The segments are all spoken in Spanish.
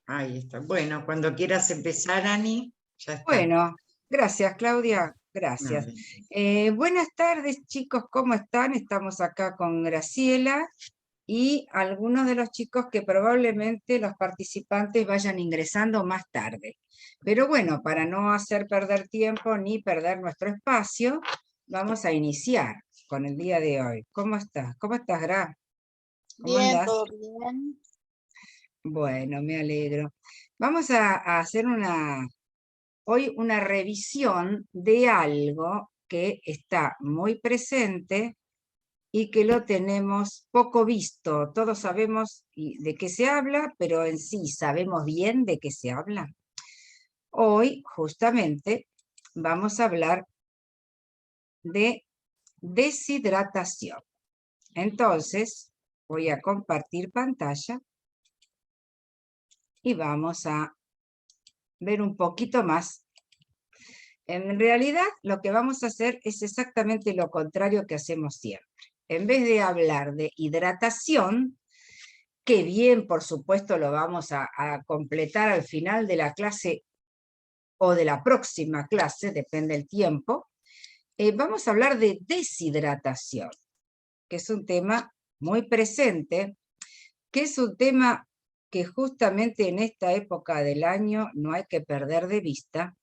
Ahí está. Bueno, cuando quieras empezar, Ani, ya está. Bueno, gracias Claudia, A gracias. ver. Buenas tardes chicos, ¿cómo están? Estamos acá con Graciela y algunos de los chicos que probablemente los participantes vayan ingresando más tarde. Pero bueno, para no hacer perder tiempo ni perder nuestro espacio, vamos a iniciar con el día de hoy. ¿Cómo estás? ¿Cómo estás, Gra? ¿Cómo Bien, andás? todo bien. Bueno, me alegro. Vamos a hacer hoy una revisión de algo que está muy presente y que lo tenemos poco visto. Todos sabemos de qué se habla, pero en sí sabemos bien de qué se habla. Hoy, justamente, vamos a hablar de deshidratación. Entonces, voy a compartir pantalla y vamos a ver un poquito más. En realidad, lo que vamos a hacer es exactamente lo contrario que hacemos siempre. En vez de hablar de hidratación, que bien, por supuesto, lo vamos a completar al final de la clase o de la próxima clase, depende del tiempo, vamos a hablar de deshidratación, que es un tema muy presente, que es un tema que justamente en esta época del año no hay que perder de vista,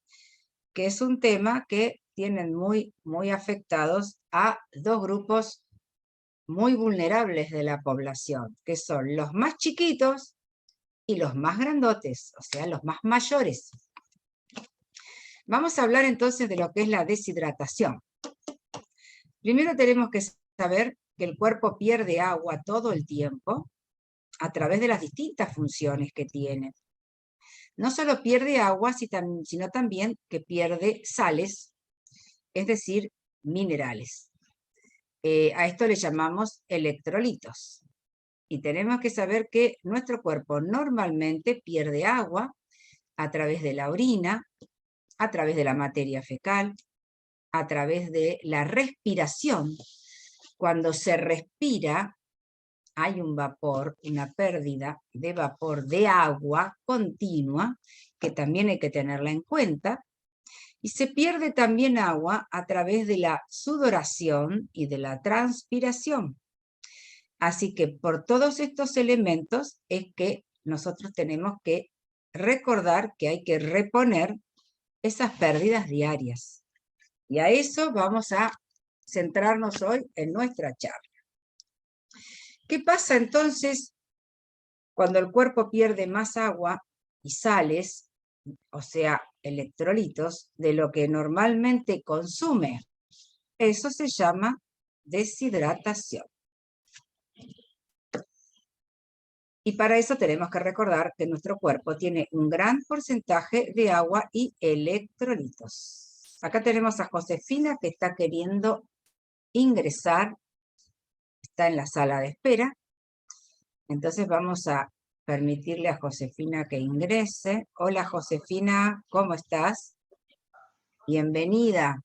que es un tema que tienen muy afectados a dos grupos muy vulnerables de la población, que son los más chiquitos y los más grandotes, o sea, los más mayores. Vamos a hablar entonces de lo que es la deshidratación. Primero tenemos que saber que el cuerpo pierde agua todo el tiempo a través de las distintas funciones que tiene. No solo pierde agua, sino también que pierde sales, es decir, minerales. A esto le llamamos electrolitos. Y tenemos que saber que nuestro cuerpo normalmente pierde agua a través de la orina, a través de la materia fecal, a través de la respiración. Cuando se respira, hay un vapor, una pérdida de vapor de agua continua, que también hay que tenerla en cuenta, y se pierde también agua a través de la sudoración y de la transpiración. Así que por todos estos elementos es que nosotros tenemos que recordar que hay que reponer esas pérdidas diarias. Y a eso vamos a centrarnos hoy en nuestra charla. ¿Qué pasa entonces cuando el cuerpo pierde más agua y sales, o sea, electrolitos, de lo que normalmente consume? Eso se llama deshidratación. Y para eso tenemos que recordar que nuestro cuerpo tiene un gran porcentaje de agua y electrolitos. Acá tenemos a Josefina que está queriendo ingresar, está en la sala de espera. Entonces vamos a permitirle a Josefina que ingrese. Hola Josefina, ¿cómo estás? Bienvenida.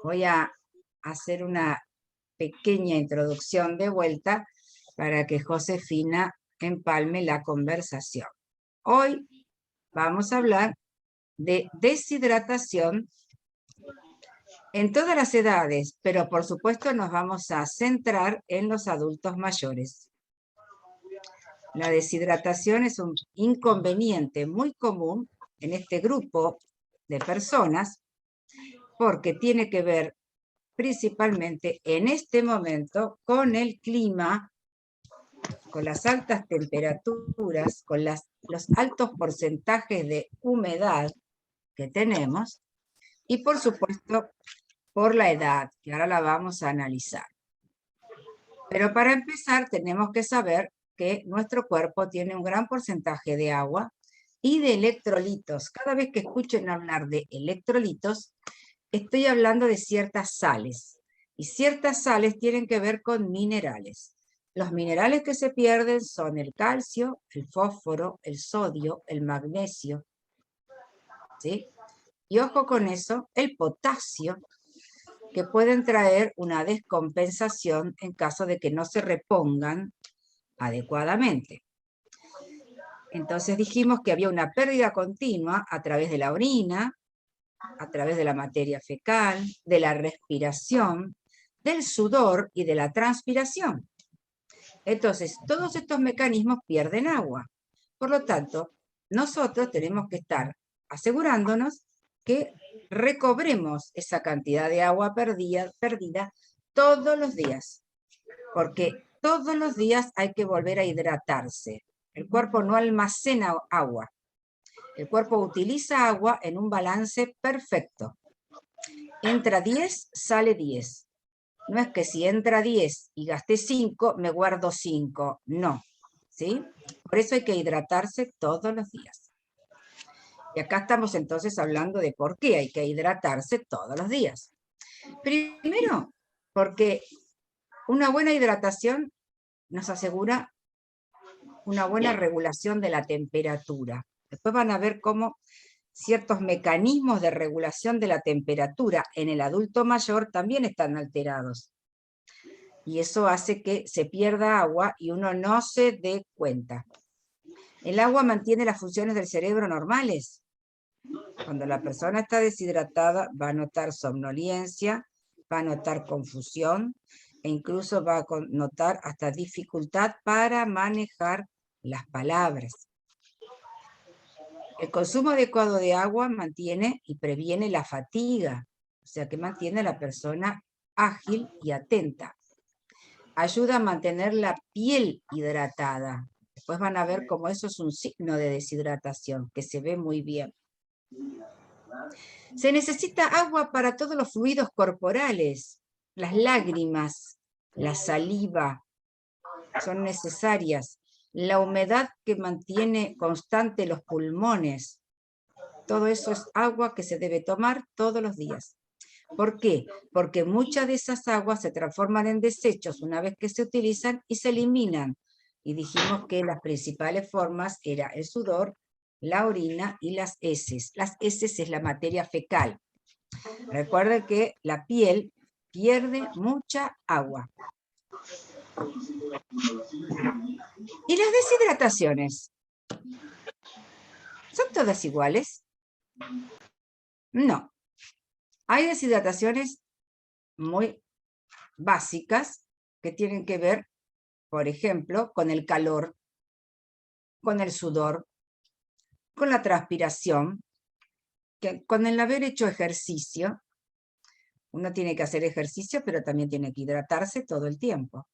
Voy a hacer una pequeña introducción de vuelta para que Josefina empalme la conversación. Hoy vamos a hablar de deshidratación en todas las edades, pero por supuesto nos vamos a centrar en los adultos mayores. La deshidratación es un inconveniente muy común en este grupo de personas porque tiene que ver principalmente en este momento con el clima, con las altas temperaturas, con los altos porcentajes de humedad que tenemos y por supuesto por la edad, que ahora la vamos a analizar. Pero para empezar tenemos que saber que nuestro cuerpo tiene un gran porcentaje de agua y de electrolitos. Cada vez que escuchen hablar de electrolitos, estoy hablando de ciertas sales. Y ciertas sales tienen que ver con minerales. Los minerales que se pierden son el calcio, el fósforo, el sodio, el magnesio. ¿Sí? Y ojo con eso, el potasio que pueden traer una descompensación en caso de que no se repongan adecuadamente. Entonces dijimos que había una pérdida continua a través de la orina, a través de la materia fecal, de la respiración, del sudor y de la transpiración. Entonces, todos estos mecanismos pierden agua. Por lo tanto, nosotros tenemos que estar asegurándonos que recobremos esa cantidad de agua perdida todos los días, porque todos los días hay que volver a hidratarse. El cuerpo no almacena agua. El cuerpo utiliza agua en un balance perfecto. Entra 10, sale 10. No es que si entra 10 y gasté 5, me guardo 5. No, ¿sí? Por eso hay que hidratarse todos los días. Y acá estamos entonces hablando de por qué hay que hidratarse todos los días. Primero, porque una buena hidratación nos asegura una buena regulación de la temperatura. Después van a ver cómo ciertos mecanismos de regulación de la temperatura en el adulto mayor también están alterados. Y eso hace que se pierda agua y uno no se dé cuenta. El agua mantiene las funciones del cerebro normales. Cuando la persona está deshidratada va a notar somnolencia, va a notar confusión e incluso va a notar hasta dificultad para manejar las palabras. El consumo adecuado de agua mantiene y previene la fatiga, o sea que mantiene a la persona ágil y atenta. Ayuda a mantener la piel hidratada. Después van a ver cómo eso es un signo de deshidratación, que se ve muy bien. Se necesita agua para todos los fluidos corporales. Las lágrimas, la saliva son necesarias. La humedad que mantiene constante los pulmones. Todo eso es agua que se debe tomar todos los días. ¿Por qué? Porque muchas de esas aguas se transforman en desechos una vez que se utilizan y se eliminan. Y dijimos que las principales formas eran el sudor, la orina y las heces. Las heces es la materia fecal. Recuerden que la piel pierde mucha agua. ¿Y las deshidrataciones? ¿Son todas iguales? No. Hay deshidrataciones muy básicas que tienen que ver, por ejemplo, con el calor, con el sudor, con la transpiración, con el haber hecho ejercicio. Uno tiene que hacer ejercicio, pero también tiene que hidratarse todo el tiempo.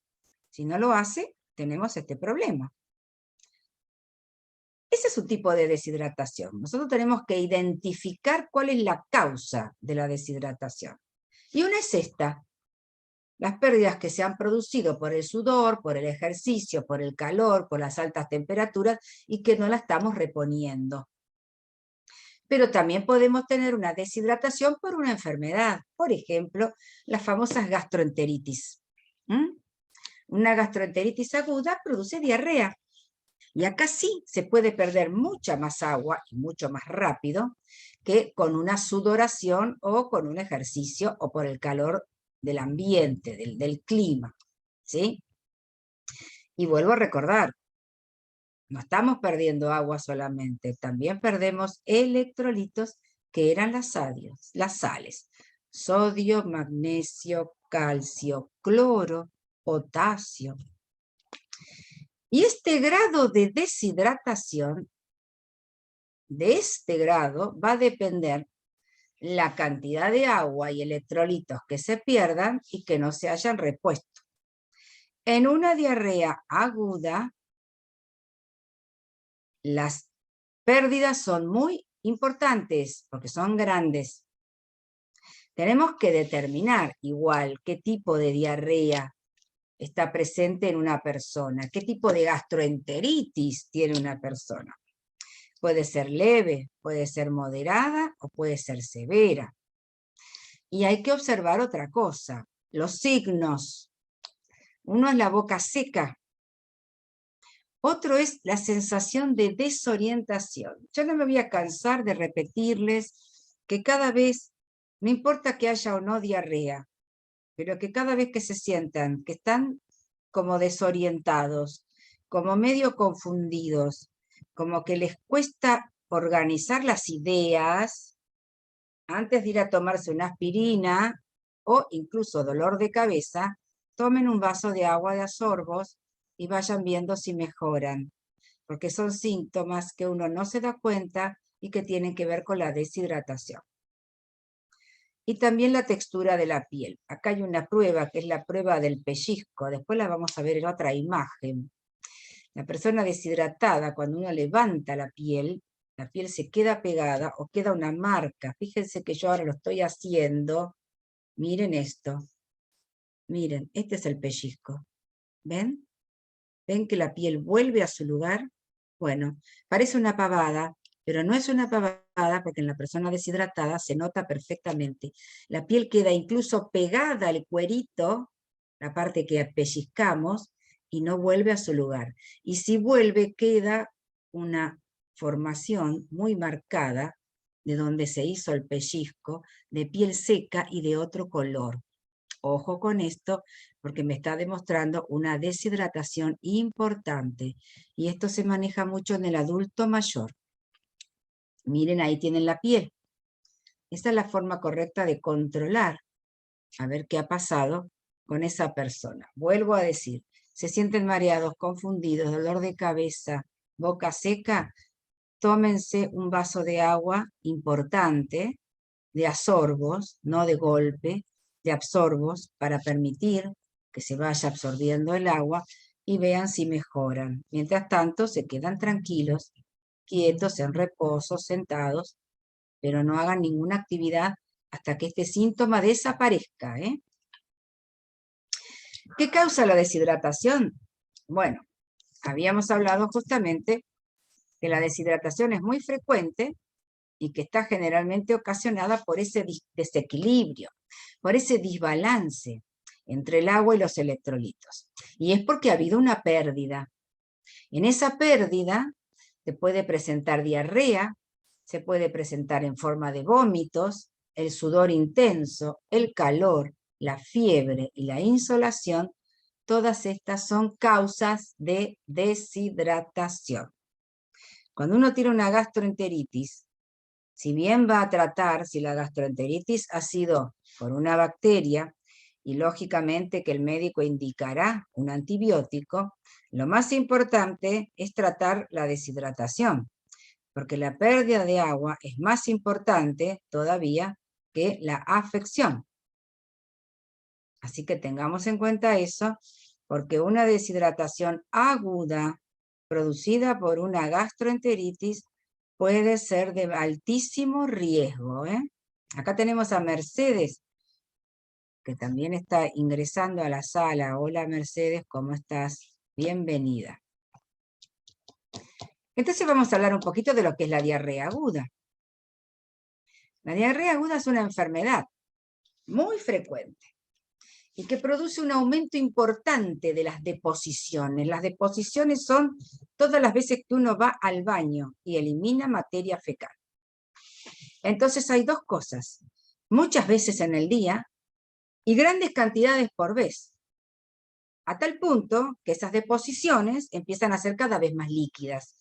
Si no lo hace, tenemos este problema. Ese es un tipo de deshidratación. Nosotros tenemos que identificar cuál es la causa de la deshidratación. Y una es esta: las pérdidas que se han producido por el sudor, por el ejercicio, por el calor, por las altas temperaturas, y que no la estamos reponiendo. Pero también podemos tener una deshidratación por una enfermedad, por ejemplo, las famosas gastroenteritis. Una gastroenteritis aguda produce diarrea, y acá sí se puede perder mucha más agua y mucho más rápido que con una sudoración o con un ejercicio o por el calor del ambiente, del clima, ¿sí? Y vuelvo a recordar, no estamos perdiendo agua solamente, también perdemos electrolitos que eran las sales, sodio, magnesio, calcio, cloro, potasio. Y este grado de deshidratación, de este grado, va a depender la cantidad de agua y electrolitos que se pierdan y que no se hayan repuesto. En una diarrea aguda, las pérdidas son muy importantes porque son grandes. Tenemos que determinar igual qué tipo de diarrea está presente en una persona, qué tipo de gastroenteritis tiene una persona. Puede ser leve, puede ser moderada o puede ser severa. Y hay que observar otra cosa, los signos. Uno es la boca seca. Otro es la sensación de desorientación. Yo no me voy a cansar de repetirles que cada vez No importa que haya o no diarrea, pero que cada vez que se sientan que están como desorientados, como medio confundidos, como que les cuesta organizar las ideas, antes de ir a tomarse una aspirina o incluso dolor de cabeza, tomen un vaso de agua de Asorbos y vayan viendo si mejoran, porque son síntomas que uno no se da cuenta y que tienen que ver con la deshidratación. Y también la textura de la piel. Acá hay una prueba, que es la prueba del pellizco. Después la vamos a ver en otra imagen. La persona deshidratada, cuando uno levanta la piel se queda pegada o queda una marca. Fíjense que yo ahora lo estoy haciendo. Miren esto. Miren, este es el pellizco. ¿Ven? ¿Ven que la piel vuelve a su lugar? Bueno, parece una pavada, pero no es una pavada porque en la persona deshidratada se nota perfectamente. La piel queda incluso pegada al cuerito, la parte que pellizcamos, y no vuelve a su lugar. Y si vuelve, queda una formación muy marcada de donde se hizo el pellizco, de piel seca y de otro color. Ojo con esto, porque me está demostrando una deshidratación importante. Y esto se maneja mucho en el adulto mayor. Miren, ahí tienen la piel. Esa es la forma correcta de controlar, a ver qué ha pasado con esa persona. Vuelvo a decir, se sienten mareados, confundidos, dolor de cabeza, boca seca, tómense un vaso de agua importante, de Asorbos, no de golpe, de Absorbos, para permitir que se vaya absorbiendo el agua y vean si mejoran. Mientras tanto, se quedan tranquilos, quietos, en reposo, sentados, pero no hagan ninguna actividad hasta que este síntoma desaparezca, ¿eh? ¿Qué causa la deshidratación? Bueno, habíamos hablado justamente que la deshidratación es muy frecuente y que está generalmente ocasionada por ese desequilibrio, por ese desbalance entre el agua y los electrolitos. Y es porque ha habido una pérdida. En esa pérdida se puede presentar diarrea, se puede presentar en forma de vómitos, el sudor intenso, el calor, la fiebre y la insolación. Todas estas son causas de deshidratación. Cuando uno tiene una gastroenteritis, si bien va a tratar si la gastroenteritis ha sido por una bacteria, y lógicamente que el médico indicará un antibiótico, lo más importante es tratar la deshidratación, porque la pérdida de agua es más importante todavía que la afección. Así que tengamos en cuenta eso, porque una deshidratación aguda producida por una gastroenteritis puede ser de altísimo riesgo, ¿eh? Acá tenemos a Mercedes, que también está ingresando a la sala. Hola Mercedes, ¿cómo estás? Bienvenida. Entonces vamos a hablar un poquito de lo que es la diarrea aguda. La diarrea aguda es una enfermedad muy frecuente y que produce un aumento importante de las deposiciones. Las deposiciones son todas las veces que uno va al baño y elimina materia fecal. Entonces hay dos cosas, muchas veces en el día y grandes cantidades por vez, a tal punto que esas deposiciones empiezan a ser cada vez más líquidas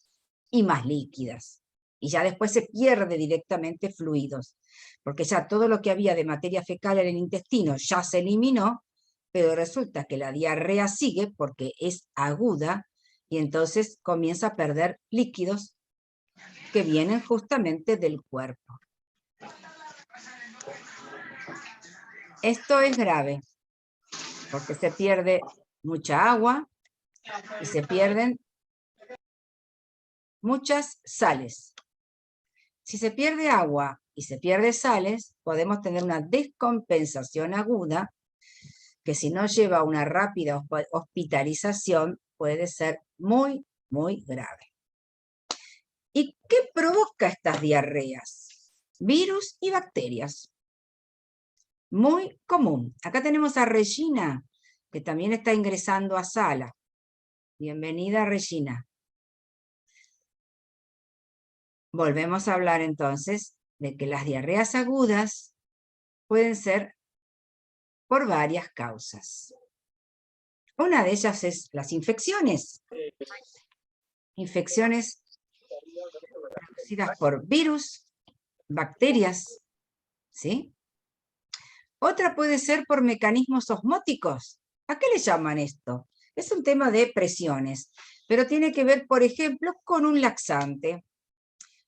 y más líquidas. Y ya después se pierde directamente fluidos, porque ya todo lo que había de materia fecal en el intestino ya se eliminó, pero resulta que la diarrea sigue porque es aguda y entonces comienza a perder líquidos que vienen justamente del cuerpo. Esto es grave, porque se pierde mucha agua y se pierden muchas sales. Si se pierde agua y se pierde sales, podemos tener una descompensación aguda que si no lleva a una rápida hospitalización puede ser muy, muy grave. ¿Y qué provoca estas diarreas? Virus y bacterias. Muy común. Acá tenemos a Regina, que también está ingresando a sala. Bienvenida, Regina. Volvemos a hablar entonces de que las diarreas agudas pueden ser por varias causas. Una de ellas es las infecciones. Infecciones producidas por virus, bacterias, ¿sí? Otra puede ser por mecanismos osmóticos. ¿A qué le llaman esto? Es un tema de presiones, pero tiene que ver, por ejemplo, con un laxante.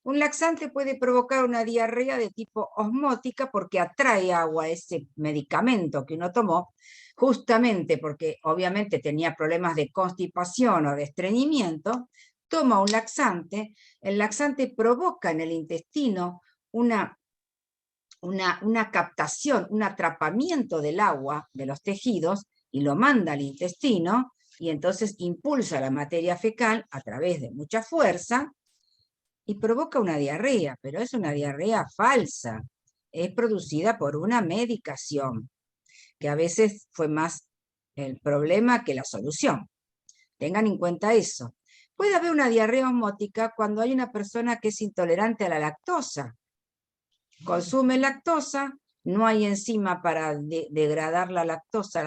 Un laxante puede provocar una diarrea de tipo osmótica porque atrae agua a ese medicamento que uno tomó, justamente porque obviamente tenía problemas de constipación o de estreñimiento. Toma un laxante, el laxante provoca en el intestino una captación, un atrapamiento del agua de los tejidos y lo manda al intestino y entonces impulsa la materia fecal a través de mucha fuerza y provoca una diarrea, pero es una diarrea falsa, es producida por una medicación, que a veces fue más el problema que la solución. Tengan en cuenta eso. Puede haber una diarrea osmótica cuando hay una persona que es intolerante a la lactosa. Consume lactosa, no hay enzima para degradar la lactosa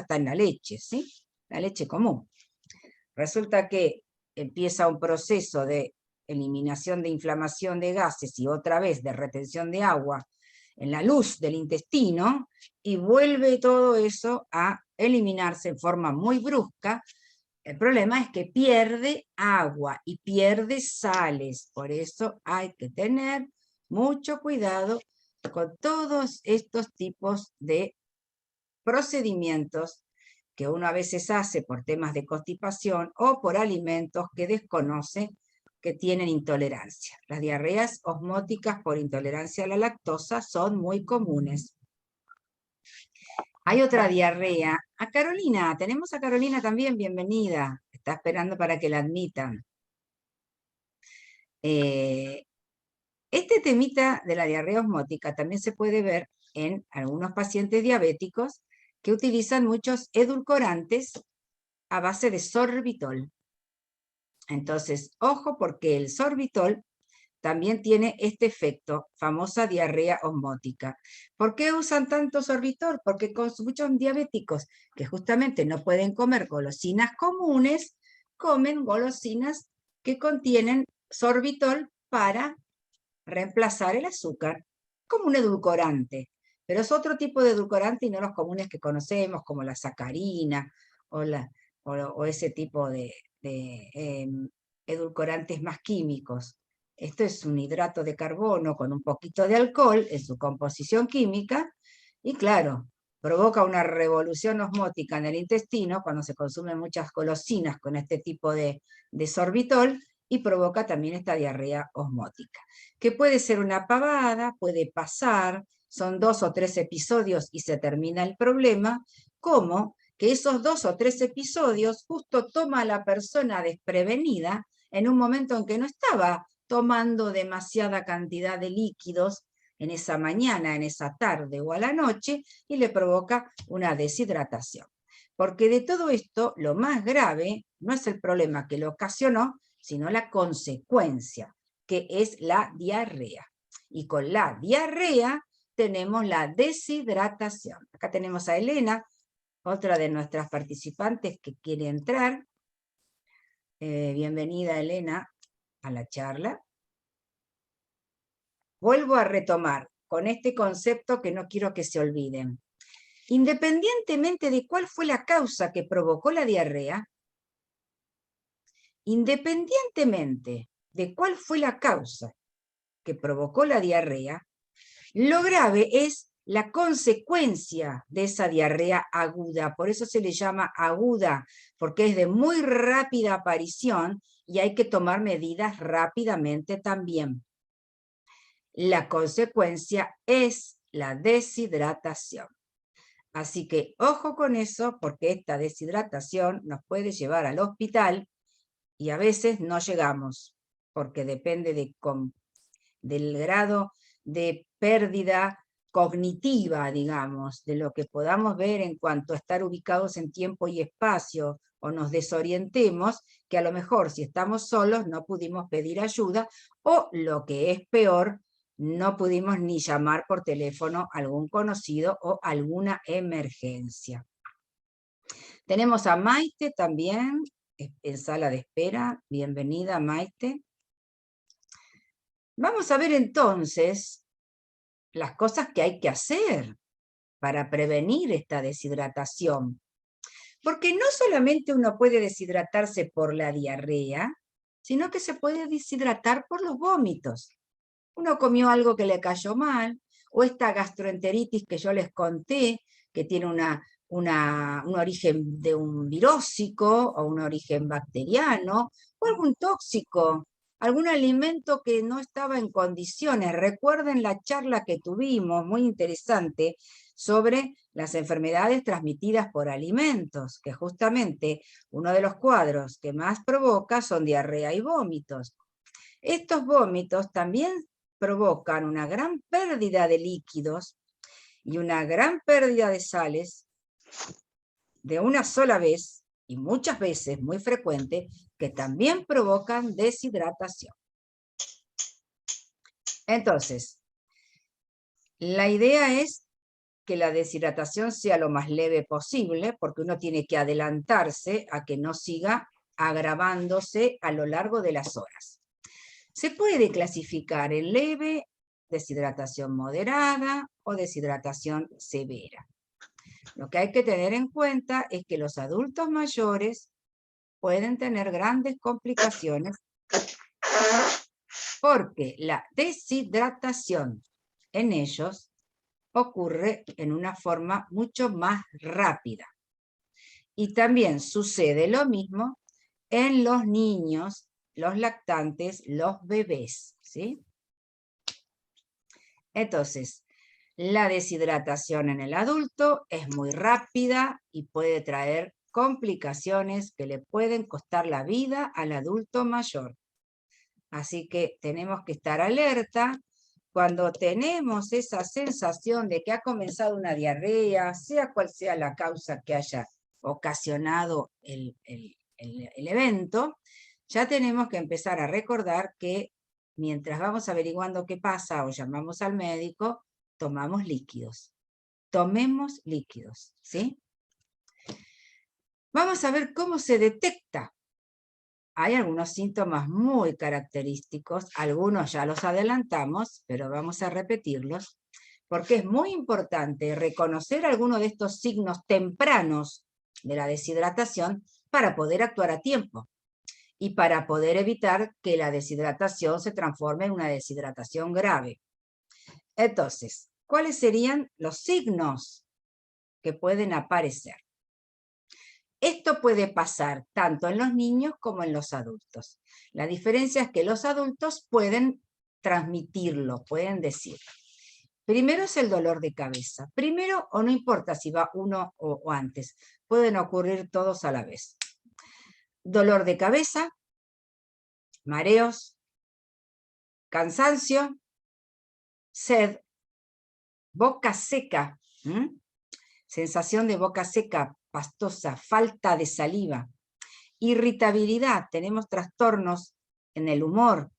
está en la leche, ¿sí? La leche común. Resulta que empieza un proceso de eliminación de inflamación de gases y otra vez de retención de agua en la luz del intestino y vuelve todo eso a eliminarse en forma muy brusca. El problema es que pierde agua y pierde sales, por eso hay que tener mucho cuidado con todos estos tipos de procedimientos que uno a veces hace por temas de constipación o por alimentos que desconoce que tienen intolerancia. Las diarreas osmóticas por intolerancia a la lactosa son muy comunes. Hay otra diarrea. A Carolina, tenemos a Carolina también, bienvenida. Está esperando para que la admitan. Este temita de la diarrea osmótica también se puede ver en algunos pacientes diabéticos que utilizan muchos edulcorantes a base de sorbitol. Entonces, ojo porque el sorbitol también tiene este efecto, famosa diarrea osmótica. ¿Por qué usan tanto sorbitol? Porque con muchos diabéticos que justamente no pueden comer golosinas comunes, comen golosinas que contienen sorbitol para reemplazar el azúcar como un edulcorante. Pero es otro tipo de edulcorante y no los comunes que conocemos, como la sacarina o ese tipo de edulcorantes más químicos. Esto es un hidrato de carbono con un poquito de alcohol en su composición química y claro, provoca una revolución osmótica en el intestino cuando se consumen muchas golosinas con este tipo de sorbitol y provoca también esta diarrea osmótica, que puede ser una pavada, puede pasar, son 2 o 3 episodios y se termina el problema, como que esos 2 o 3 episodios justo toma a la persona desprevenida en un momento en que no estaba tomando demasiada cantidad de líquidos en esa mañana, en esa tarde o a la noche, y le provoca una deshidratación. Porque de todo esto, lo más grave no es el problema que lo ocasionó, sino la consecuencia, que es la diarrea. Y con la diarrea tenemos la deshidratación. Acá tenemos a Elena, otra de nuestras participantes que quiere entrar. Bienvenida, Elena, a la charla. Vuelvo a retomar con este concepto que no quiero que se olviden. Independientemente de cuál fue la causa que provocó la diarrea, independientemente de cuál fue la causa que provocó la diarrea, lo grave es la consecuencia de esa diarrea aguda. Por eso se le llama aguda, porque es de muy rápida aparición y hay que tomar medidas rápidamente también. La consecuencia es la deshidratación. Así que ojo con eso, porque esta deshidratación nos puede llevar al hospital y a veces no llegamos, porque depende del grado de pérdida cognitiva, digamos, de lo que podamos ver en cuanto a estar ubicados en tiempo y espacio o nos desorientemos, que a lo mejor si estamos solos no pudimos pedir ayuda, o lo que es peor, no pudimos ni llamar por teléfono a algún conocido o alguna emergencia. Tenemos a Maite también, en sala de espera. Bienvenida, Maite. Vamos a ver entonces las cosas que hay que hacer para prevenir esta deshidratación. Porque no solamente uno puede deshidratarse por la diarrea, sino que se puede deshidratar por los vómitos. Uno comió algo que le cayó mal, o esta gastroenteritis que yo les conté, que tiene un origen de un virósico, o un origen bacteriano, o algún tóxico, algún alimento que no estaba en condiciones. Recuerden la charla que tuvimos, muy interesante, sobre las enfermedades transmitidas por alimentos, que justamente uno de los cuadros que más provoca son diarrea y vómitos. Estos vómitos también provocan una gran pérdida de líquidos y una gran pérdida de sales de una sola vez, y muchas veces, muy frecuente, que también provocan deshidratación. Entonces, la idea es que la deshidratación sea lo más leve posible, porque uno tiene que adelantarse a que no siga agravándose a lo largo de las horas. Se puede clasificar en leve, deshidratación moderada o deshidratación severa. Lo que hay que tener en cuenta es que los adultos mayores pueden tener grandes complicaciones porque la deshidratación en ellos ocurre en una forma mucho más rápida. Y también sucede lo mismo en los niños, los lactantes, los bebés, ¿sí? Entonces, la deshidratación en el adulto es muy rápida y puede traer complicaciones que le pueden costar la vida al adulto mayor. Así que tenemos que estar alerta cuando tenemos esa sensación de que ha comenzado una diarrea, sea cual sea la causa que haya ocasionado el evento, ya tenemos que empezar a recordar que mientras vamos averiguando qué pasa o llamamos al médico, tomamos líquidos. Tomemos líquidos, ¿sí? Vamos a ver cómo se detecta. Hay algunos síntomas muy característicos, algunos ya los adelantamos, pero vamos a repetirlos, porque es muy importante reconocer algunos de estos signos tempranos de la deshidratación para poder actuar a tiempo y para poder evitar que la deshidratación se transforme en una deshidratación grave. Entonces, ¿cuáles serían los signos que pueden aparecer? Esto puede pasar tanto en los niños como en los adultos. La diferencia es que los adultos pueden transmitirlo, pueden decirlo. Primero es el dolor de cabeza. Primero, o no importa si va uno o antes, pueden ocurrir todos a la vez. Dolor de cabeza, mareos, cansancio, sed, boca seca, sensación de boca seca, pastosa, falta de saliva, irritabilidad, tenemos trastornos en el humor,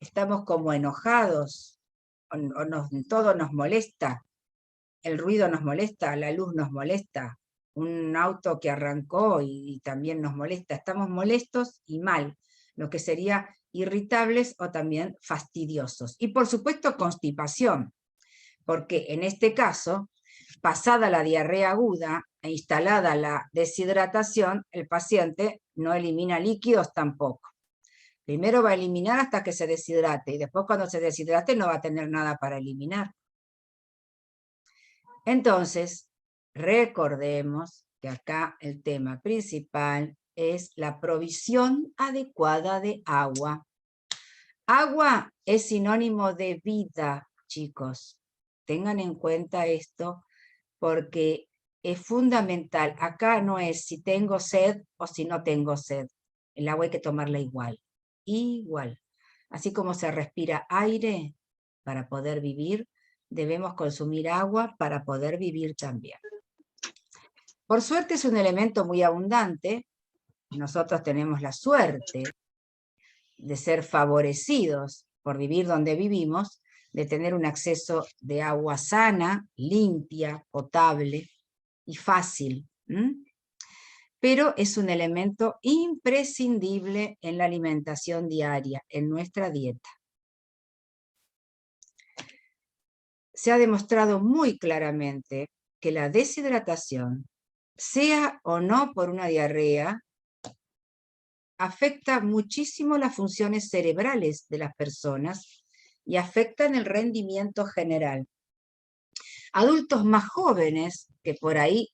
estamos como enojados, todo nos molesta, el ruido nos molesta, la luz nos molesta, un auto que arrancó y también nos molesta, estamos molestos y mal, lo que sería irritables o también fastidiosos. Y por supuesto constipación, porque en este caso, pasada la diarrea aguda e instalada la deshidratación, el paciente no elimina líquidos tampoco. Primero va a eliminar hasta que se deshidrate, y después cuando se deshidrate no va a tener nada para eliminar. Entonces, recordemos que acá el tema principal es la provisión adecuada de agua. Agua es sinónimo de vida, chicos. Tengan en cuenta esto porque es fundamental. Acá no es si tengo sed o si no tengo sed. El agua hay que tomarla igual. Igual. Así como se respira aire para poder vivir, debemos consumir agua para poder vivir también. Por suerte es un elemento muy abundante. Nosotros tenemos la suerte de ser favorecidos por vivir donde vivimos, de tener un acceso de agua sana, limpia, potable y fácil. Pero es un elemento imprescindible en la alimentación diaria, en nuestra dieta. Se ha demostrado muy claramente que la deshidratación, sea o no por una diarrea, afecta muchísimo las funciones cerebrales de las personas y afecta en el rendimiento general. Adultos más jóvenes que por ahí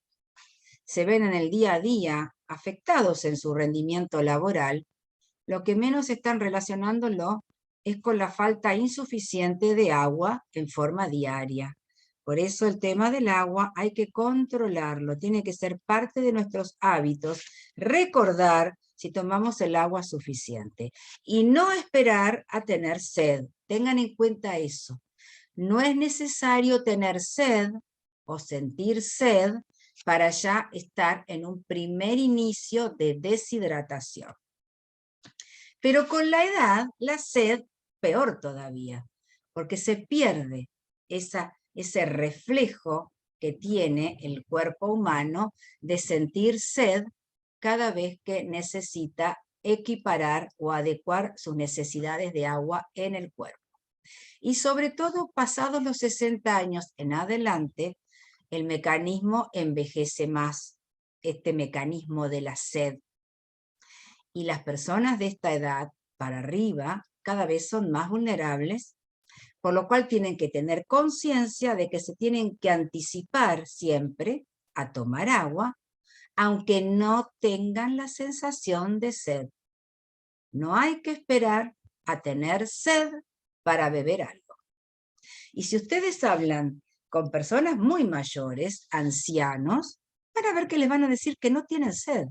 se ven en el día a día afectados en su rendimiento laboral, lo que menos están relacionándolo es con la falta insuficiente de agua en forma diaria. Por eso el tema del agua hay que controlarlo, tiene que ser parte de nuestros hábitos, recordar si tomamos el agua suficiente y no esperar a tener sed. Tengan en cuenta eso. No es necesario tener sed o sentir sed para ya estar en un primer inicio de deshidratación. Pero con la edad, la sed, peor todavía, porque se pierde ese reflejo que tiene el cuerpo humano de sentir sed cada vez que necesita equiparar o adecuar sus necesidades de agua en el cuerpo. Y sobre todo, pasados los 60 años en adelante, el mecanismo envejece más, este mecanismo de la sed. Y las personas de esta edad para arriba cada vez son más vulnerables, por lo cual tienen que tener conciencia de que se tienen que anticipar siempre a tomar agua, aunque no tengan la sensación de sed. No hay que esperar a tener sed para beber algo. Y si ustedes hablan con personas muy mayores, ancianos, van a ver que les van a decir que no tienen sed.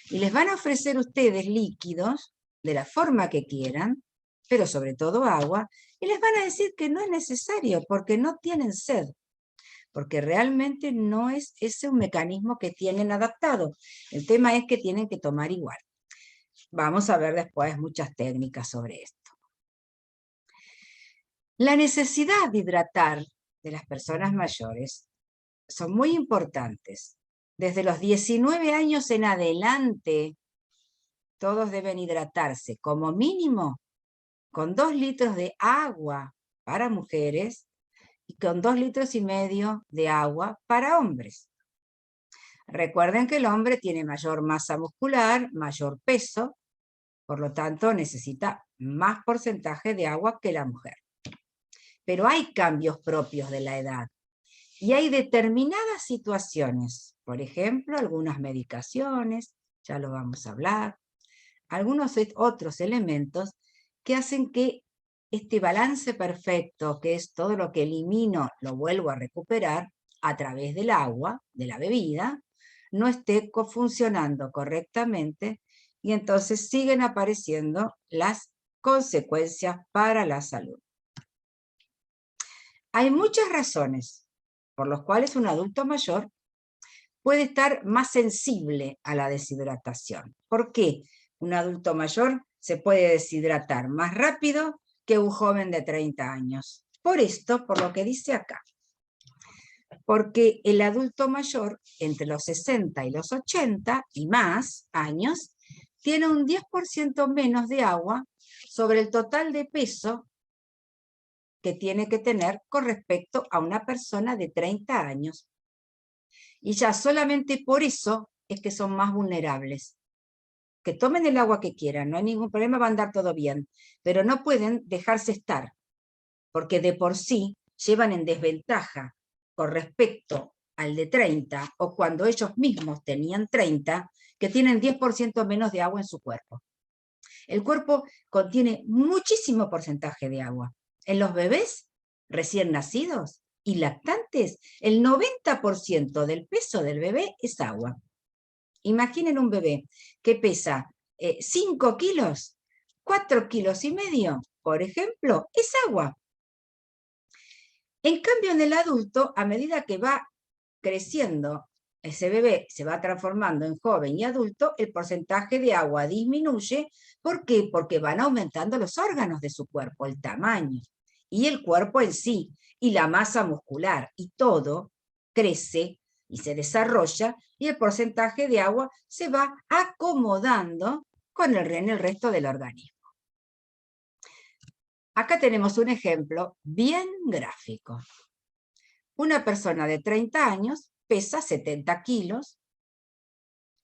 Y les van a ofrecer ustedes líquidos de la forma que quieran, pero sobre todo agua, y les van a decir que no es necesario porque no tienen sed, porque realmente no es ese un mecanismo que tienen adaptado. El tema es que tienen que tomar igual. Vamos a ver después muchas técnicas sobre esto. La necesidad de hidratar de las personas mayores son muy importantes. Desde los 19 años en adelante, todos deben hidratarse como mínimo con 2 litros de agua para mujeres y con 2,5 litros de agua para hombres. Recuerden que el hombre tiene mayor masa muscular, mayor peso, por lo tanto necesita más porcentaje de agua que la mujer. Pero hay cambios propios de la edad y hay determinadas situaciones, por ejemplo, algunas medicaciones, ya lo vamos a hablar, algunos otros elementos que hacen que este balance perfecto, que es todo lo que elimino, lo vuelvo a recuperar a través del agua, de la bebida, no esté funcionando correctamente y entonces siguen apareciendo las consecuencias para la salud. Hay muchas razones por las cuales un adulto mayor puede estar más sensible a la deshidratación. ¿Por qué un adulto mayor se puede deshidratar más rápido que un joven de 30 años? Por esto, por lo que dice acá. Porque el adulto mayor, entre los 60 y los 80 y más años, tiene un 10% menos de agua sobre el total de peso que tiene que tener con respecto a una persona de 30 años. Y ya solamente por eso es que son más vulnerables. Que tomen el agua que quieran, no hay ningún problema, va a andar todo bien, pero no pueden dejarse estar, porque de por sí llevan en desventaja con respecto al de 30, o cuando ellos mismos tenían 30, que tienen 10% menos de agua en su cuerpo. El cuerpo contiene muchísimo porcentaje de agua. En los bebés recién nacidos y lactantes, el 90% del peso del bebé es agua. Imaginen un bebé que pesa 5 kilos, 4,5 kilos, por ejemplo, es agua. En cambio, en el adulto, a medida que va creciendo, ese bebé se va transformando en joven y adulto, el porcentaje de agua disminuye. ¿Por qué? Porque van aumentando los órganos de su cuerpo, el tamaño. y el cuerpo en sí, y la masa muscular, y todo crece y se desarrolla, y el porcentaje de agua se va acomodando en el resto del organismo. Acá tenemos un ejemplo bien gráfico. Una persona de 30 años pesa 70 kilos.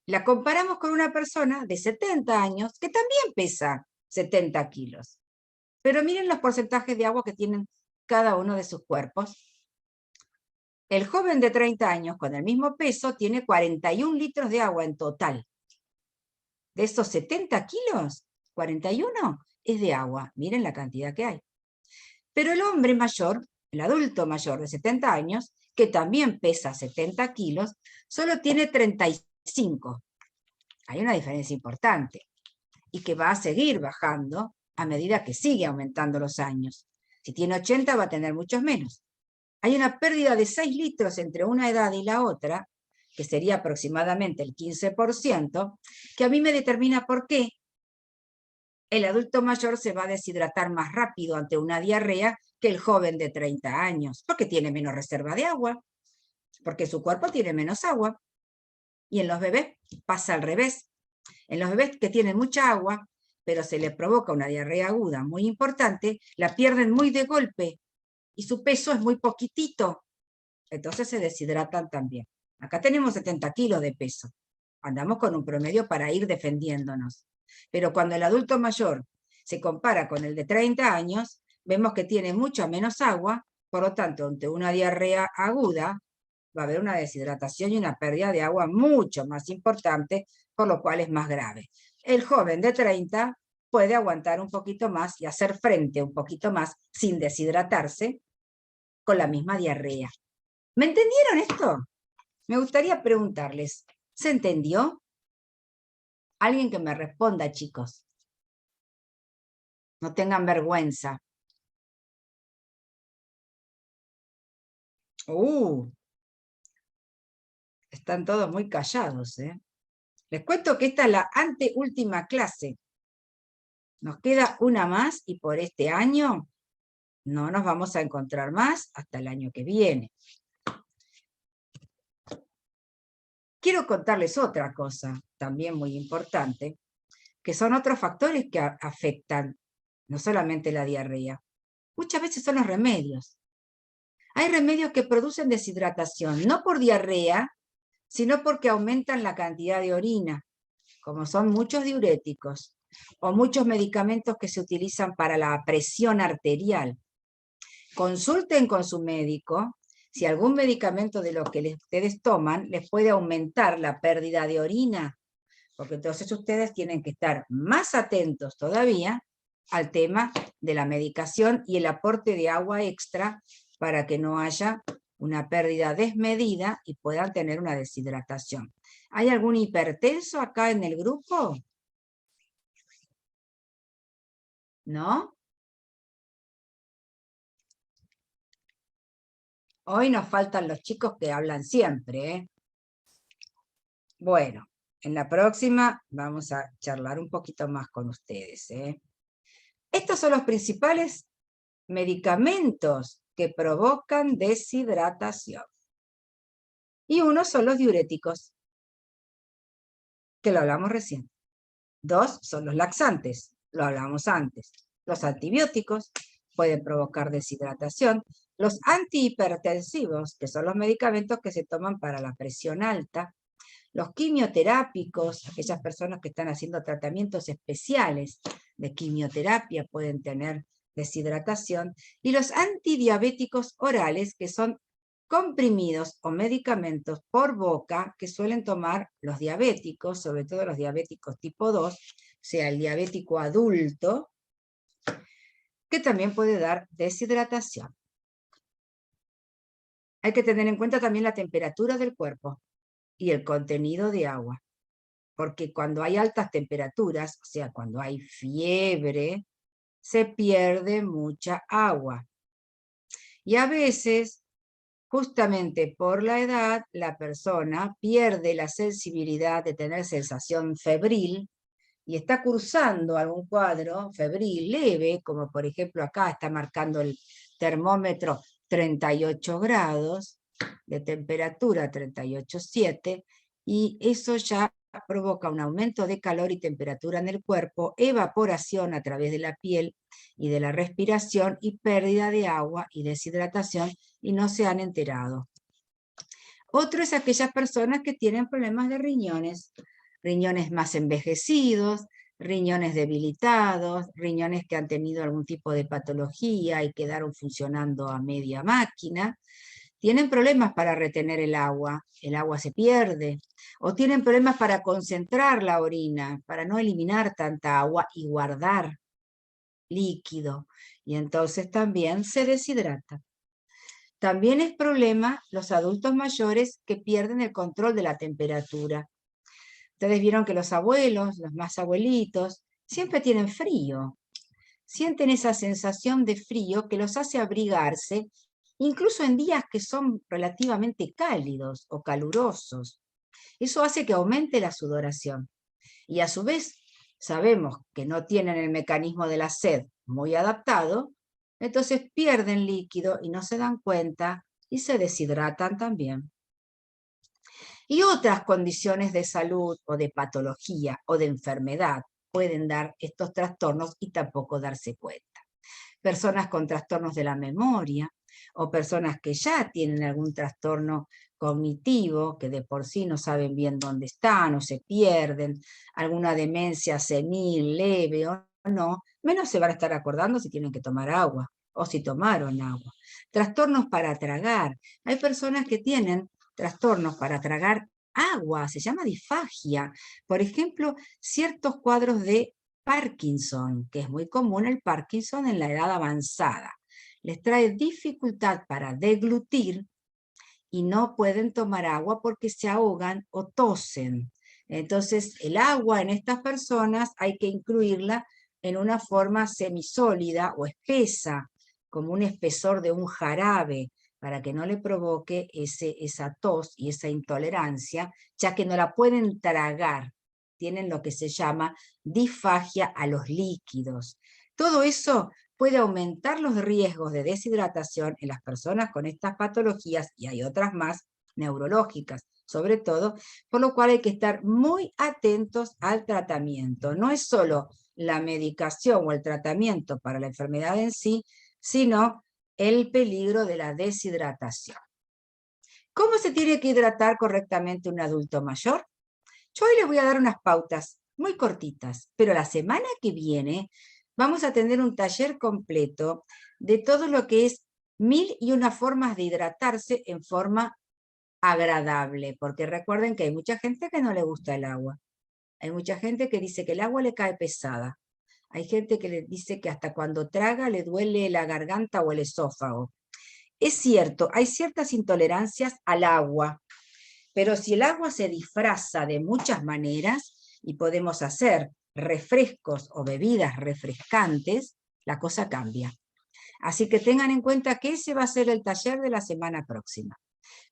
La comparamos con una persona de 70 años que también pesa 70 kilos. Pero miren los porcentajes de agua que tienen cada uno de sus cuerpos. El joven de 30 años con el mismo peso tiene 41 litros de agua en total. De esos 70 kilos, 41 es de agua. Miren la cantidad que hay. Pero el hombre mayor, el adulto mayor de 70 años, que también pesa 70 kilos, solo tiene 35. Hay una diferencia importante y que va a seguir bajando a medida que sigue aumentando los años. Si tiene 80 va a tener muchos menos. Hay una pérdida de 6 litros entre una edad y la otra, que sería aproximadamente el 15%, que a mí me determina por qué el adulto mayor se va a deshidratar más rápido ante una diarrea que el joven de 30 años, porque tiene menos reserva de agua, porque su cuerpo tiene menos agua. Y en los bebés pasa al revés. En los bebés que tienen mucha agua, pero se les provoca una diarrea aguda muy importante, la pierden muy de golpe y su peso es muy poquitito. Entonces se deshidratan también. Acá tenemos 70 kilos de peso. Andamos con un promedio para ir defendiéndonos. Pero cuando el adulto mayor se compara con el de 30 años, vemos que tiene mucha menos agua, por lo tanto, ante una diarrea aguda, va a haber una deshidratación y una pérdida de agua mucho más importante, por lo cual es más grave. El joven de 30 puede aguantar un poquito más y hacer frente un poquito más sin deshidratarse con la misma diarrea. ¿Me entendieron esto? Me gustaría preguntarles, ¿se entendió? Alguien que me responda, chicos. No tengan vergüenza. Están todos muy callados, ¿eh? Les cuento que esta es la anteúltima clase. Nos queda una más y por este año no nos vamos a encontrar más hasta el año que viene. Quiero contarles otra cosa, también muy importante, que son otros factores que afectan no solamente la diarrea. Muchas veces son los remedios. Hay remedios que producen deshidratación, no por diarrea, sino porque aumentan la cantidad de orina, como son muchos diuréticos, o muchos medicamentos que se utilizan para la presión arterial. Consulten con su médico si algún medicamento de los que ustedes toman les puede aumentar la pérdida de orina, porque entonces ustedes tienen que estar más atentos todavía al tema de la medicación y el aporte de agua extra para que no haya una pérdida desmedida y puedan tener una deshidratación. ¿Hay algún hipertenso acá en el grupo? ¿No? Hoy nos faltan los chicos que hablan siempre, ¿eh? Bueno, en la próxima vamos a charlar un poquito más con ustedes, ¿eh? Estos son los principales medicamentos que provocan deshidratación. Y uno son los diuréticos, que lo hablamos recién. 2 son los laxantes, lo hablamos antes. Los antibióticos pueden provocar deshidratación. Los antihipertensivos, que son los medicamentos que se toman para la presión alta. Los quimioterápicos, aquellas personas que están haciendo tratamientos especiales de quimioterapia pueden tener deshidratación. Y los antidiabéticos orales, que son comprimidos o medicamentos por boca que suelen tomar los diabéticos, sobre todo los diabéticos tipo 2, o sea, el diabético adulto, que también puede dar deshidratación. Hay que tener en cuenta también la temperatura del cuerpo y el contenido de agua, porque cuando hay altas temperaturas, o sea, cuando hay fiebre, se pierde mucha agua. Y a veces, justamente por la edad, la persona pierde la sensibilidad de tener sensación febril y está cursando algún cuadro febril leve, como por ejemplo acá está marcando termómetro 38 grados, de temperatura 38,7, y eso ya provoca un aumento de calor y temperatura en el cuerpo, evaporación a través de la piel y de la respiración, y pérdida de agua y deshidratación, y no se han enterado. Otro es aquellas personas que tienen problemas de riñones, riñones más envejecidos, riñones debilitados, riñones que han tenido algún tipo de patología y quedaron funcionando a media máquina. Tienen problemas para retener el agua se pierde, o tienen problemas para concentrar la orina, para no eliminar tanta agua y guardar líquido, y entonces también se deshidrata. También es problema los adultos mayores que pierden el control de la temperatura. Ustedes vieron que los abuelos, los más abuelitos, siempre tienen frío. Sienten esa sensación de frío que los hace abrigarse, incluso en días que son relativamente cálidos o calurosos. Eso hace que aumente la sudoración. Y a su vez, sabemos que no tienen el mecanismo de la sed muy adaptado, entonces pierden líquido y no se dan cuenta y se deshidratan también. Y otras condiciones de salud o de patología o de enfermedad pueden dar estos trastornos y tampoco darse cuenta. Personas con trastornos de la memoria, o personas que ya tienen algún trastorno cognitivo, que de por sí no saben bien dónde están o se pierden, alguna demencia senil, leve o no, menos se van a estar acordando si tienen que tomar agua o si tomaron agua. Trastornos para tragar. Hay personas que tienen trastornos para tragar agua, se llama disfagia. Por ejemplo, ciertos cuadros de Parkinson, que es muy común el Parkinson en la edad avanzada. Les trae dificultad para deglutir y no pueden tomar agua porque se ahogan o tosen. Entonces, el agua en estas personas hay que incluirla en una forma semisólida o espesa, como un espesor de un jarabe, para que no le provoque esa tos y esa intolerancia, ya que no la pueden tragar. Tienen lo que se llama disfagia a los líquidos. Todo eso puede aumentar los riesgos de deshidratación en las personas con estas patologías, y hay otras más neurológicas, sobre todo, por lo cual hay que estar muy atentos al tratamiento. No es solo la medicación o el tratamiento para la enfermedad en sí, sino el peligro de la deshidratación. ¿Cómo se tiene que hidratar correctamente un adulto mayor? Yo hoy les voy a dar unas pautas muy cortitas, pero la semana que viene vamos a tener un taller completo de todo lo que es 1001 formas de hidratarse en forma agradable, porque recuerden que hay mucha gente que no le gusta el agua. Hay mucha gente que dice que el agua le cae pesada. Hay gente que le dice que hasta cuando traga le duele la garganta o el esófago. Es cierto, hay ciertas intolerancias al agua, pero si el agua se disfraza de muchas maneras y podemos hacer refrescos o bebidas refrescantes, la cosa cambia. Así que tengan en cuenta que ese va a ser el taller de la semana próxima.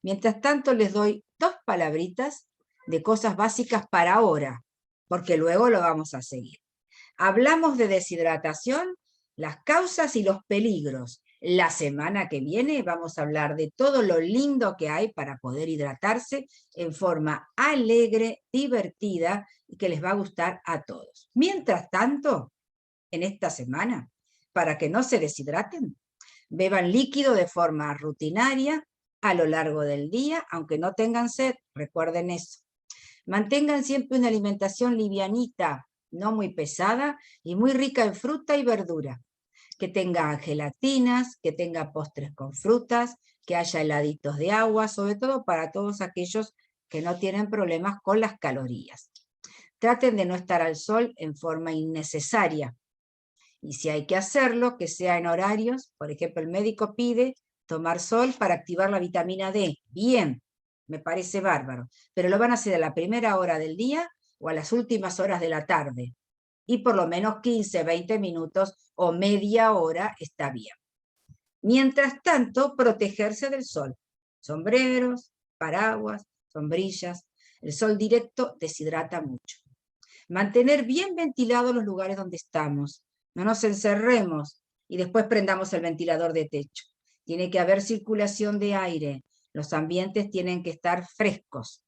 Mientras tanto, les doy 2 palabritas de cosas básicas para ahora, porque luego lo vamos a seguir. Hablamos de deshidratación, las causas y los peligros. La semana que viene vamos a hablar de todo lo lindo que hay para poder hidratarse en forma alegre, divertida y que les va a gustar a todos. Mientras tanto, en esta semana, para que no se deshidraten, beban líquido de forma rutinaria a lo largo del día, aunque no tengan sed, recuerden eso. Mantengan siempre una alimentación livianita, no muy pesada y muy rica en fruta y verdura. Que tenga gelatinas, que tenga postres con frutas, que haya heladitos de agua, sobre todo para todos aquellos que no tienen problemas con las calorías. Traten de no estar al sol en forma innecesaria. Y si hay que hacerlo, que sea en horarios, por ejemplo, el médico pide tomar sol para activar la vitamina D. Bien, me parece bárbaro, pero lo van a hacer a la primera hora del día o a las últimas horas de la tarde. Y por lo menos 15, 20 minutos o media hora está bien. Mientras tanto, protegerse del sol. Sombreros, paraguas, sombrillas. El sol directo deshidrata mucho. Mantener bien ventilados los lugares donde estamos. No nos encerremos y después prendamos el ventilador de techo. Tiene que haber circulación de aire, los ambientes tienen que estar frescos.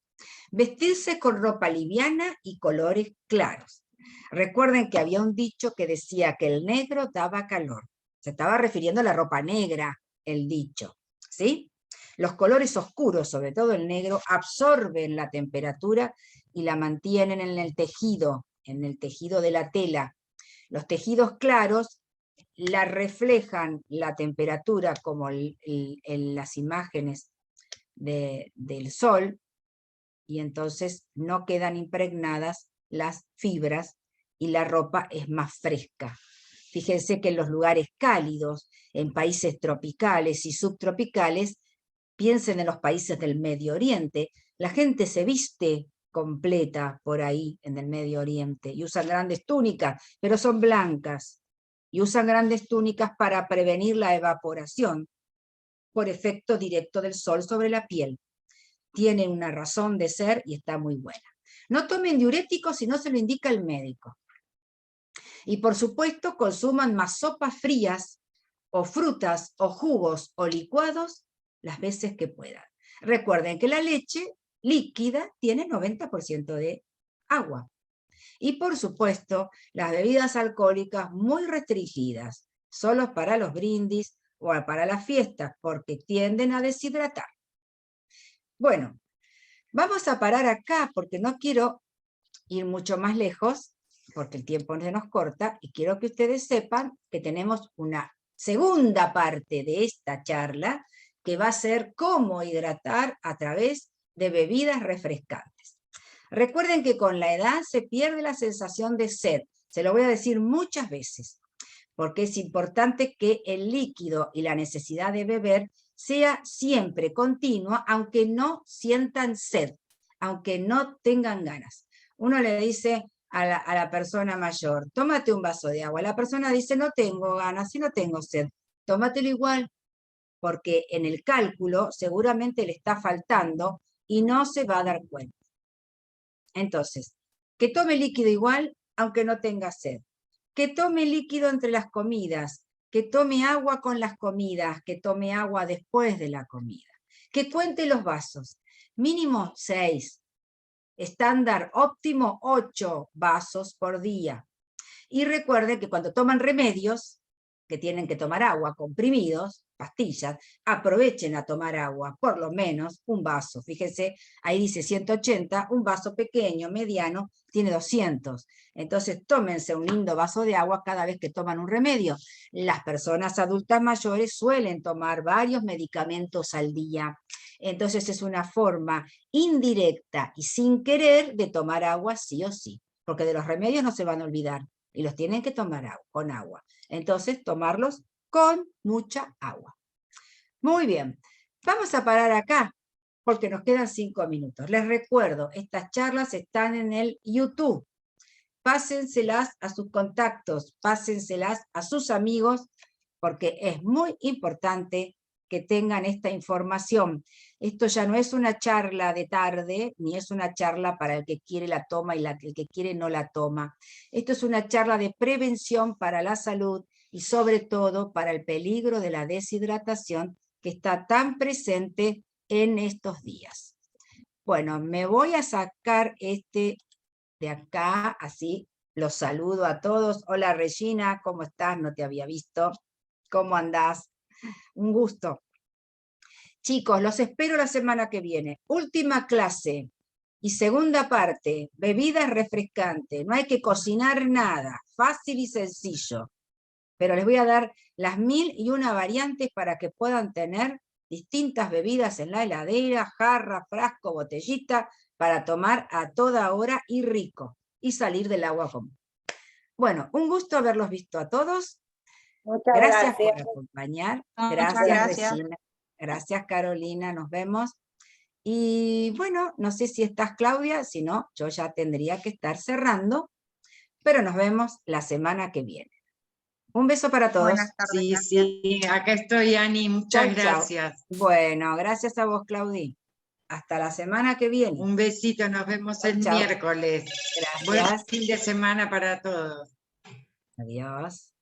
Vestirse con ropa liviana y colores claros. Recuerden que había un dicho que decía que el negro daba calor. Se estaba refiriendo a la ropa negra, el dicho, ¿sí? Los colores oscuros, sobre todo el negro, absorben la temperatura y la mantienen en el tejido de la tela. Los tejidos claros la reflejan la temperatura, como en las imágenes del sol, y entonces no quedan impregnadas las fibras y la ropa es más fresca. Fíjense que en los lugares cálidos, en países tropicales y subtropicales, piensen en los países del Medio Oriente, la gente se viste completa por ahí en el Medio Oriente y usan grandes túnicas, pero son blancas, y usan grandes túnicas para prevenir la evaporación por efecto directo del sol sobre la piel. Tiene una razón de ser y está muy buena. No tomen diuréticos si no se lo indica el médico. Y por supuesto consuman más sopas frías o frutas o jugos o licuados las veces que puedan. Recuerden que la leche líquida tiene 90% de agua. Y por supuesto las bebidas alcohólicas muy restringidas, solo para los brindis o para las fiestas, porque tienden a deshidratar. Bueno, vamos a parar acá porque no quiero ir mucho más lejos, porque el tiempo se nos corta, y quiero que ustedes sepan que tenemos una segunda parte de esta charla, que va a ser cómo hidratar a través de bebidas refrescantes. Recuerden que con la edad se pierde la sensación de sed, se lo voy a decir muchas veces, porque es importante que el líquido y la necesidad de beber sea siempre continua, aunque no sientan sed, aunque no tengan ganas. Uno le dice a la persona mayor, tómate un vaso de agua. La persona dice, no tengo ganas y no tengo sed. Tómatelo igual, porque en el cálculo seguramente le está faltando y no se va a dar cuenta. Entonces, que tome líquido igual, aunque no tenga sed. Que tome líquido entre las comidas, que tome agua con las comidas, que tome agua después de la comida. Que cuente los vasos, mínimo 6. Estándar óptimo 8 vasos por día. Y recuerden que cuando toman remedios, que tienen que tomar agua, comprimidos, pastillas, aprovechen a tomar agua, por lo menos un vaso. Fíjense, ahí dice 180, un vaso pequeño, mediano, tiene 200. Entonces tómense un lindo vaso de agua cada vez que toman un remedio. Las personas adultas mayores suelen tomar varios medicamentos al día. Entonces es una forma indirecta y sin querer de tomar agua sí o sí, porque de los remedios no se van a olvidar y los tienen que tomar con agua. Entonces tomarlos con mucha agua. Muy bien, vamos a parar acá porque nos quedan 5 minutos. Les recuerdo, estas charlas están en el YouTube. Pásenselas a sus contactos, pásenselas a sus amigos, porque es muy importante que tengan esta información. Esto ya no es una charla de tarde, ni es una charla para el que quiere la toma y el que quiere no la toma. Esto es una charla de prevención para la salud y sobre todo para el peligro de la deshidratación que está tan presente en estos días. Bueno, me voy a sacar este de acá, así los saludo a todos. Hola Regina, ¿cómo estás? No te había visto. ¿Cómo andás? Un gusto. Chicos, los espero la semana que viene. Última clase y segunda parte, bebidas refrescantes. No hay que cocinar nada, fácil y sencillo. Pero les voy a dar las 1001 variantes para que puedan tener distintas bebidas en la heladera, jarra, frasco, botellita, para tomar a toda hora y rico, y salir del agua común. Bueno, un gusto haberlos visto a todos. Muchas Gracias gracias. por acompañar. Muchas Gracias, Regina. Gracias, Carolina. Nos vemos. Y bueno, no sé si estás, Claudia, si no, yo ya tendría que estar cerrando, pero nos vemos la semana que viene. Un beso para todos. Buenas tardes. Sí, Gracias. sí, acá estoy, Ani, muchas Chau, chau. gracias. Bueno, gracias a vos, Claudia. Hasta la semana que viene. Un besito, nos vemos el Chau. miércoles. Gracias. Buen fin de semana para todos. Adiós.